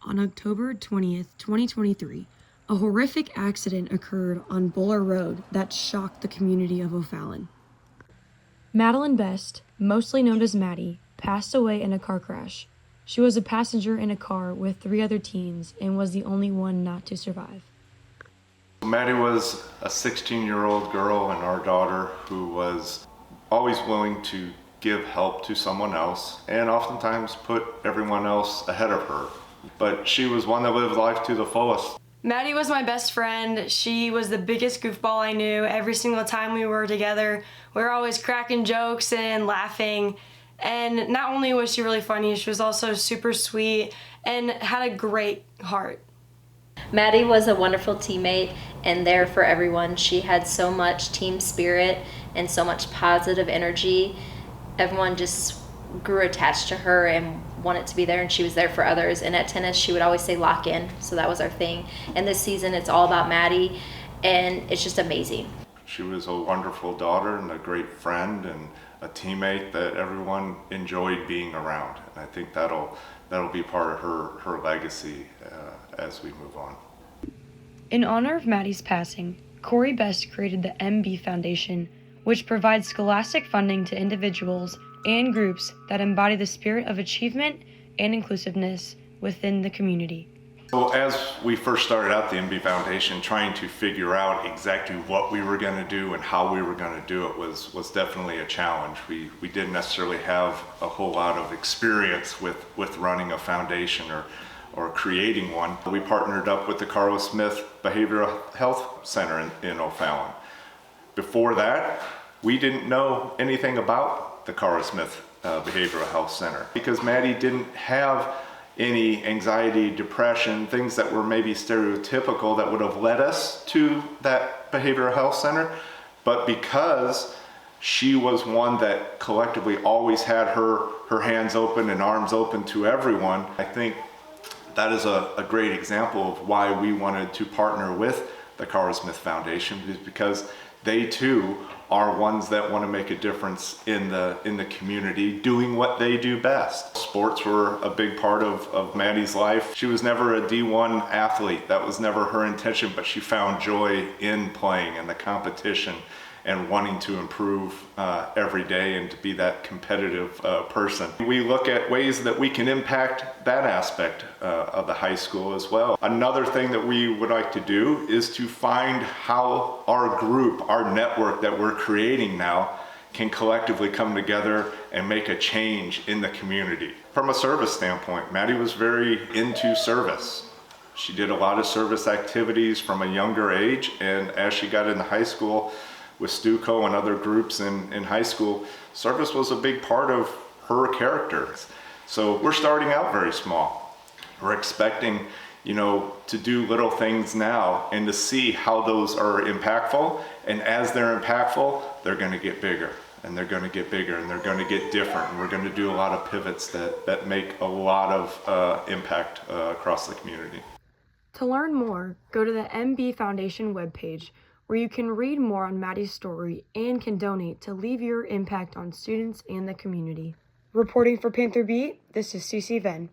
On October 20th, 2023, a horrific accident occurred on Buller Road that shocked the community of O'Fallon. Madeline Best, mostly known as Maddie, passed away in a car crash. She was a passenger in a car with 3 other teens and was the only one not to survive. Maddie was a 16-year-old girl and our daughter who was always willing to give help to someone else and oftentimes put everyone else ahead of her. But she was one that lived life to the fullest. Maddie was my best friend. She was the biggest goofball I knew. Every single time we were together, we were always cracking jokes and laughing. And not only was she really funny, she was also super sweet and had a great heart. Maddie was a wonderful teammate and there for everyone. She had so much team spirit and so much positive energy. Everyone just grew attached to her and wanted to be there, and she was there for others. And at tennis, she would always say lock in, so that was our thing. And this season, it's all about Maddie, and it's just amazing. She was a wonderful daughter and a great friend and a teammate that everyone enjoyed being around. And I think that'll be part of her legacy as we move on. In honor of Maddie's passing, Corey Best created the MB Foundation, which provides scholastic funding to individuals and groups that embody the spirit of achievement and inclusiveness within the community. So as we first started out the MB Foundation, trying to figure out exactly what we were going to do and how we were going to do it was definitely a challenge. We didn't necessarily have a whole lot of experience with running a foundation or creating one. We partnered up with the Carl Smith Behavioral Health Center in O'Fallon. Before that, we didn't know anything about the Carl Smith Behavioral Health Center because Maddie didn't have any anxiety, depression, things that were maybe stereotypical that would have led us to that behavioral health center. But because she was one that collectively always had her hands open and arms open to everyone, I think that is a great example of why we wanted to partner with the Carl Smith Foundation, is because they too are ones that want to make a difference in the community, doing what they do best. Sports were a big part of Maddie's life. She was never a D1 athlete. That was never her intention, but she found joy in playing and the competition and wanting to improve every day and to be that competitive person. We look at ways that we can impact that aspect of the high school as well. Another thing that we would like to do is to find how our group, our network that we're creating now, can collectively come together and make a change in the community. From a service standpoint, Maddie was very into service. She did a lot of service activities from a younger age, and as she got into high school, with Stuco and other groups in high school, service was a big part of her character. So we're starting out very small. We're expecting, to do little things now and to see how those are impactful. And as they're impactful, they're going to get bigger and they're going to get bigger and they're going to get different. And we're going to do a lot of pivots that make a lot of impact across the community. To learn more, go to the MB Foundation webpage, where you can read more on Maddie's story and can donate to leave your impact on students and the community. Reporting for Panther Beat, this is Cece Venn.